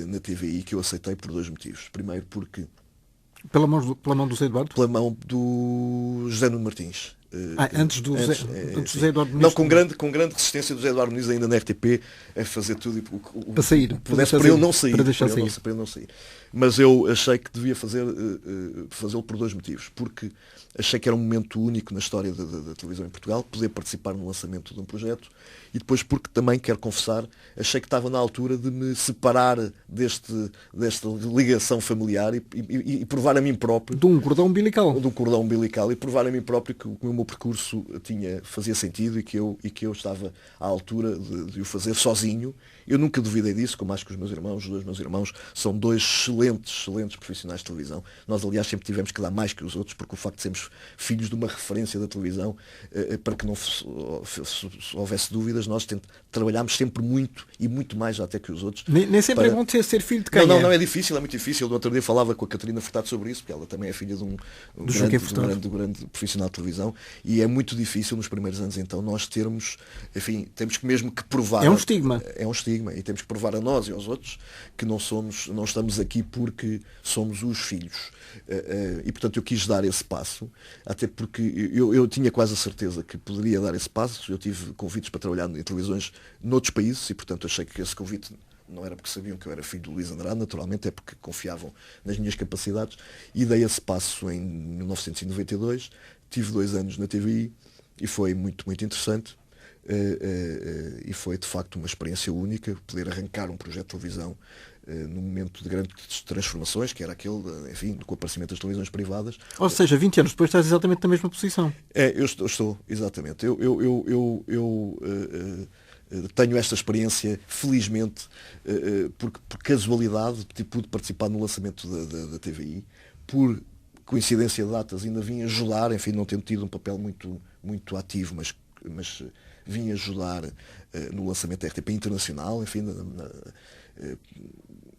na TVI, que eu aceitei por 2 motivos. Primeiro porque... Pela mão do José Eduardo? Pela mão do José Nuno Martins. Antes do José Eduardo Muniz? Não, com grande resistência do José Eduardo Muniz ainda na RTP a fazer tudo para sair, para ele não sair. Para deixar sair. Para ele não sair. Mas eu achei que devia fazê-lo por 2 motivos. Porque achei que era um momento único na história da televisão em Portugal, poder participar no lançamento de um projeto, e depois porque também, quero confessar, achei que estava na altura de me separar desta ligação familiar e provar a mim próprio... De um cordão umbilical. De um cordão umbilical, e provar a mim próprio que o meu percurso fazia sentido e que eu estava à altura de o fazer sozinho. Eu nunca duvidei disso, como acho que os 2 meus irmãos são 2 excelentes profissionais de televisão. Nós, aliás, sempre tivemos que dar mais que os outros, porque o facto de sermos filhos de uma referência da televisão, para que não houvesse dúvidas, nós trabalhámos sempre muito e muito mais até que os outros. Nem sempre é bom ser filho de quem? Não é difícil, é muito difícil. Do outro dia falava com a Catarina Furtado sobre isso, porque ela também é filha de um grande profissional de televisão, e é muito difícil nos primeiros anos, então, nós termos, enfim, temos que mesmo que provar... É um estigma. É um estigma, e temos que provar a nós e aos outros que não estamos aqui porque somos os filhos. E, portanto, eu quis dar esse passo, até porque eu tinha quase a certeza que poderia dar esse passo. Eu tive convites para trabalhar em televisões noutros países e, portanto, achei que esse convite não era porque sabiam que eu era filho do Luís Andrade, naturalmente, é porque confiavam nas minhas capacidades, e dei esse passo em 1992. Tive 2 anos na TVI e foi muito, muito interessante. e foi de facto uma experiência única poder arrancar um projeto de televisão num momento de grandes transformações, que era aquele, enfim, com o aparecimento das televisões privadas. Ou seja, 20 anos depois estás exatamente na mesma posição. Eu estou, exatamente. Eu tenho esta experiência, felizmente, porque por casualidade pude participar no lançamento da TVI, por coincidência de datas ainda vim ajudar, enfim, não tendo tido um papel muito ativo, mas vim ajudar no lançamento da RTP Internacional, enfim,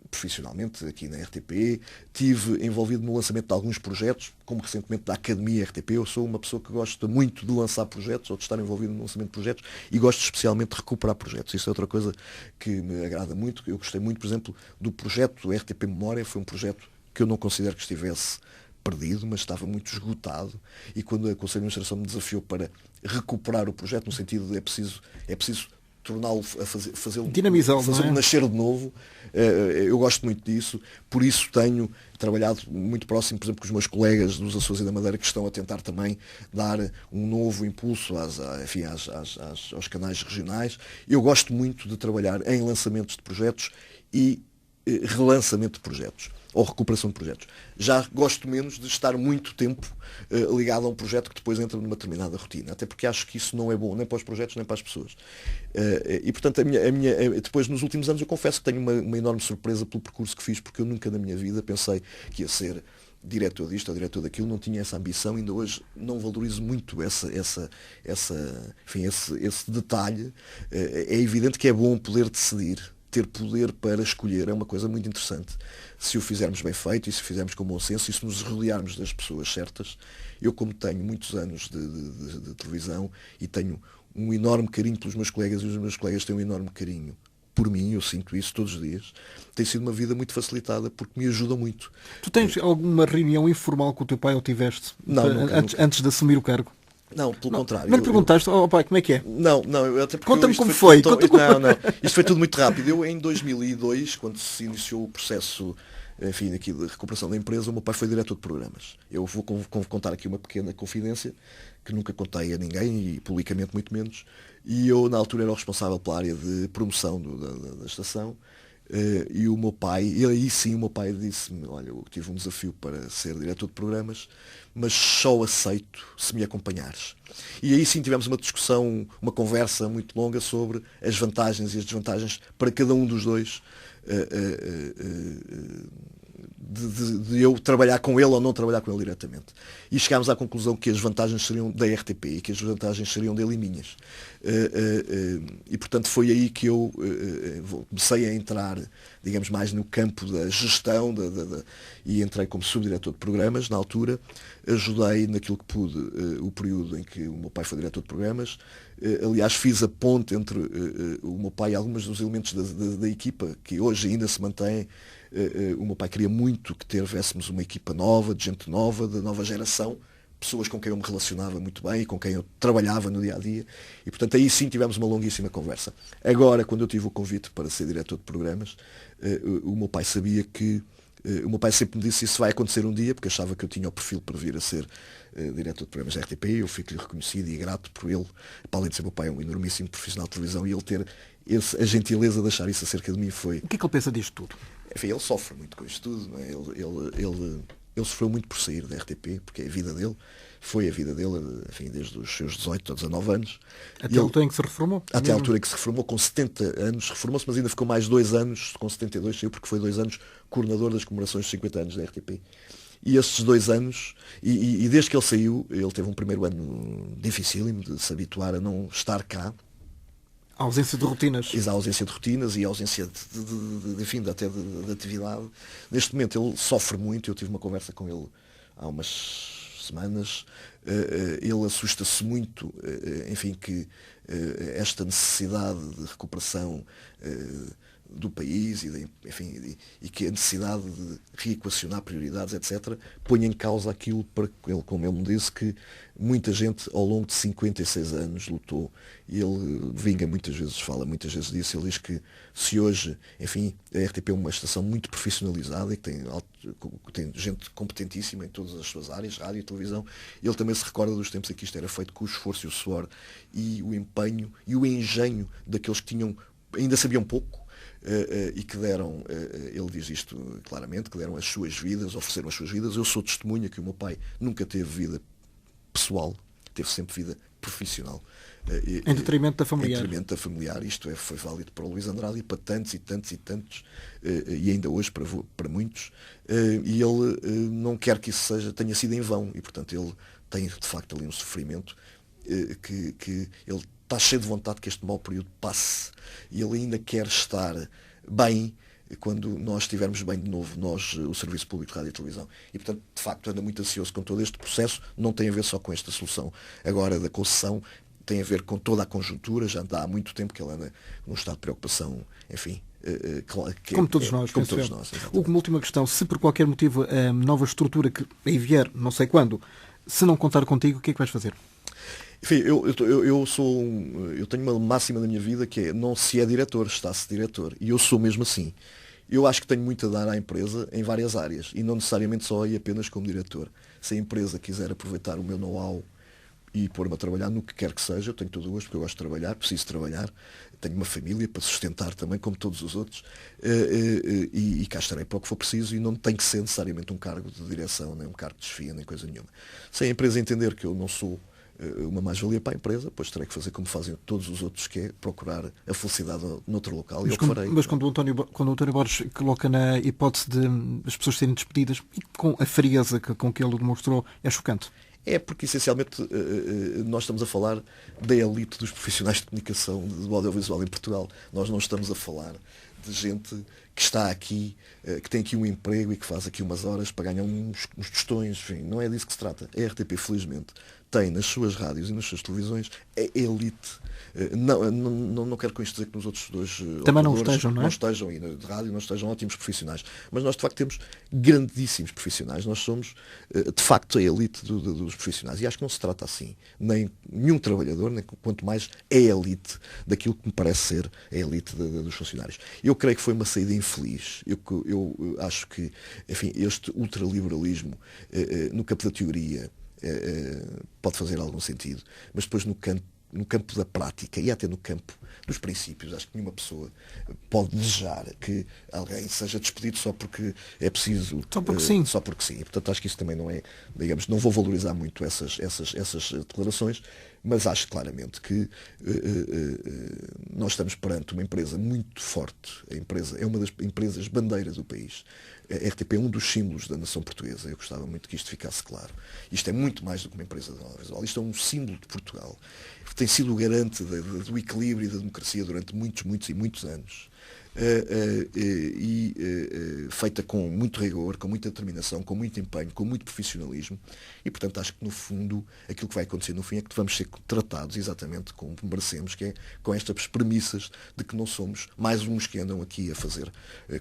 profissionalmente aqui na RTP, tive envolvido no lançamento de alguns projetos, como recentemente da Academia RTP. Eu sou uma pessoa que gosta muito de lançar projetos ou de estar envolvido no lançamento de projetos e gosto especialmente de recuperar projetos. Isso é outra coisa que me agrada muito. Eu gostei muito, por exemplo, do projeto RTP Memória. Foi um projeto que eu não considero que estivesse perdido, mas estava muito esgotado, e quando a Conselho de Administração me desafiou para recuperar o projeto, no sentido de é preciso torná-lo, fazê-lo nascer de novo. Eu gosto muito disso, por isso tenho trabalhado muito próximo, por exemplo, com os meus colegas dos Açores e da Madeira, que estão a tentar também dar um novo impulso aos canais regionais. Eu gosto muito de trabalhar em lançamentos de projetos e relançamento de projetos, ou recuperação de projetos. Já gosto menos de estar muito tempo ligado a um projeto que depois entra numa determinada rotina, até porque acho que isso não é bom, nem para os projetos, nem para as pessoas. E, portanto, depois, nos últimos anos, eu confesso que tenho uma enorme surpresa pelo percurso que fiz, porque eu nunca na minha vida pensei que ia ser diretor disto ou diretor daquilo, não tinha essa ambição. Ainda hoje não valorizo muito esse detalhe. É evidente que é bom poder decidir, ter poder para escolher, é uma coisa muito interessante. Se o fizermos bem feito e se o fizermos com bom senso e se nos rodearmos das pessoas certas. Eu, como tenho muitos anos de televisão e tenho um enorme carinho pelos meus colegas, e os meus colegas têm um enorme carinho por mim, eu sinto isso todos os dias, tem sido uma vida muito facilitada porque me ajuda muito. Tu tens alguma reunião informal com o teu pai, ou tiveste? Não, antes de assumir o cargo? Não, pelo contrário. Não lhe perguntaste, pai, como é que é? Não, até porque conta-me como foi. Não, isto foi tudo muito rápido. Eu, em 2002, quando se iniciou o processo, enfim, aqui de recuperação da empresa, o meu pai foi diretor de programas. Eu vou contar aqui uma pequena confidência, que nunca contei a ninguém, e publicamente muito menos, e eu, na altura, era o responsável pela área de promoção da estação. E o meu pai, e aí sim o meu pai disse-me: olha, eu tive um desafio para ser diretor de programas, mas só aceito se me acompanhares. E aí sim tivemos uma discussão, uma conversa muito longa sobre as vantagens e as desvantagens para cada um dos dois, de eu trabalhar com ele ou não trabalhar com ele diretamente. E chegámos à conclusão que as vantagens seriam da RTP e que as vantagens seriam dele e minhas. E, portanto, foi aí que eu comecei a entrar, digamos, mais no campo da gestão, e entrei como subdiretor de programas. Na altura, ajudei naquilo que pude o período em que o meu pai foi diretor de programas. Aliás, fiz a ponte entre o meu pai e alguns dos elementos da equipa, que hoje ainda se mantém. O meu pai queria muito que tivéssemos uma equipa nova, de gente nova, de nova geração, pessoas com quem eu me relacionava muito bem e com quem eu trabalhava no dia-a-dia. E, portanto, aí sim tivemos uma longuíssima conversa. Agora, quando eu tive o convite para ser diretor de programas, o meu pai sabia que... O meu pai sempre me disse: isso vai acontecer um dia, porque achava que eu tinha o perfil para vir a ser diretor de programas da RTP. Eu fico-lhe reconhecido e grato por ele, para além de ser meu pai um enormíssimo profissional de televisão, e ele ter a gentileza de achar isso acerca de mim foi... O que é que ele pensa disto tudo? Enfim, ele sofre muito com isto tudo, não é? Ele sofreu muito por sair da RTP, porque é a vida dele, foi a vida dele, enfim, desde os seus 18 ou 19 anos. Até a altura em que se reformou? Até a altura em que se reformou, com 70 anos, reformou-se, mas ainda ficou mais 2 anos, com 72 saiu, porque foi 2 anos coordenador das comemorações de 50 anos da RTP. E estes 2 anos, e desde que ele saiu, ele teve um primeiro ano dificílimo de se habituar a não estar cá. A ausência de rotinas. A ausência de rotinas e a ausência até de atividade. Neste momento ele sofre muito. Eu tive uma conversa com ele há umas semanas. Ele assusta-se muito, enfim, que esta necessidade de recuperação do país e que a necessidade de reequacionar prioridades, etc., põe em causa aquilo para ele, como ele me disse, que muita gente ao longo de 56 anos lutou. E ele muitas vezes disso, ele diz que se hoje, enfim, a RTP é uma estação muito profissionalizada e que tem gente competentíssima em todas as suas áreas, rádio e televisão, ele também se recorda dos tempos em que isto era feito com o esforço e o suor e o empenho e o engenho daqueles que ainda sabiam pouco, e que deram, ele diz isto claramente, que deram as suas vidas, ofereceram as suas vidas. Eu sou testemunha que o meu pai nunca teve vida pessoal, teve sempre vida profissional. Em detrimento da familiar. Em detrimento da familiar. Isto foi válido para o Luís Andrade e para tantos e tantos e tantos, e ainda hoje para muitos. E ele não quer que isso tenha sido em vão. E, portanto, ele tem, de facto, ali um sofrimento que ele está cheio de vontade que este mau período passe. E ele ainda quer estar bem quando nós estivermos bem de novo, o Serviço Público de Rádio e Televisão. E, portanto, de facto, anda muito ansioso com todo este processo. Não tem a ver só com esta solução agora da concessão, tem a ver com toda a conjuntura. Já há muito tempo que ele anda num estado de preocupação, enfim. Como todos nós. Uma última questão. Se por qualquer motivo a nova estrutura que aí vier, não sei quando, se não contar contigo, o que é que vais fazer? Enfim, eu tenho uma máxima na minha vida que é: não se é diretor, está-se diretor. E eu sou mesmo assim. Eu acho que tenho muito a dar à empresa em várias áreas, e não necessariamente só e apenas como diretor. Se a empresa quiser aproveitar o meu know-how e pôr-me a trabalhar no que quer que seja, eu tenho todo o gosto, porque eu gosto de trabalhar, preciso trabalhar, tenho uma família para sustentar também, como todos os outros, e cá estarei para o que for preciso, e não tem que ser necessariamente um cargo de direção, nem um cargo de chefia, nem coisa nenhuma. Se a empresa entender que eu não sou uma mais-valia para a empresa, pois terei que fazer como fazem todos os outros, que é procurar a felicidade noutro local. Mas quando o António Borges coloca na hipótese de as pessoas serem despedidas, e com a frieza com que ele demonstrou, é chocante. É porque, essencialmente, nós estamos a falar da elite dos profissionais de comunicação do audiovisual em Portugal. Nós não estamos a falar de gente que está aqui, que tem aqui um emprego e que faz aqui umas horas para ganhar uns tostões. Enfim, não é disso que se trata. A RTP, felizmente, tem nas suas rádios e nas suas televisões a elite. Não quero com isto dizer que nos outros dois também não estejam, não é? Não estejam, e de rádio não estejam ótimos profissionais. Mas nós, de facto, temos grandíssimos profissionais. Nós somos, de facto, a elite dos profissionais. E acho que não se trata assim. Nem nenhum trabalhador, nem quanto mais a elite daquilo que me parece ser a elite dos funcionários. Eu creio que foi uma saída infeliz. Eu acho que, enfim, este ultraliberalismo, no campo da teoria, pode fazer algum sentido, mas depois no campo da prática e até no campo dos princípios, acho que nenhuma pessoa pode desejar que alguém seja despedido só porque é preciso, só porque sim. Só porque sim. E, portanto, acho que isso também não é, digamos, não vou valorizar muito essas declarações, mas acho claramente que nós estamos perante uma empresa muito forte. A empresa é uma das empresas bandeiras do país. A RTP é um dos símbolos da nação portuguesa. Eu gostava muito que isto ficasse claro. Isto é muito mais do que uma empresa de audiovisual. Isto é um símbolo de Portugal. Tem sido o garante do equilíbrio e da democracia durante muitos anos. Feita com muito rigor, com muita determinação, com muito empenho, com muito profissionalismo. E, portanto, acho que, no fundo, aquilo que vai acontecer no fim é que vamos ser tratados exatamente como merecemos, que é com estas premissas de que não somos mais uns que andam aqui a fazer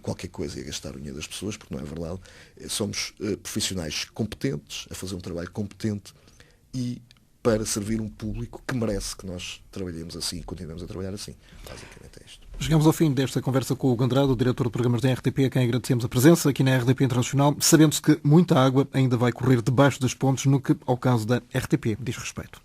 qualquer coisa e a gastar a unha das pessoas, porque não é verdade. Somos profissionais competentes, a fazer um trabalho competente e para servir um público que merece que nós trabalhemos assim e continuemos a trabalhar assim. Basicamente é isto. Chegamos ao fim desta conversa com o Hugo Andrade, o diretor de programas da RTP, a quem agradecemos a presença aqui na RTP Internacional, sabendo-se que muita água ainda vai correr debaixo das pontes no que ao caso da RTP diz respeito.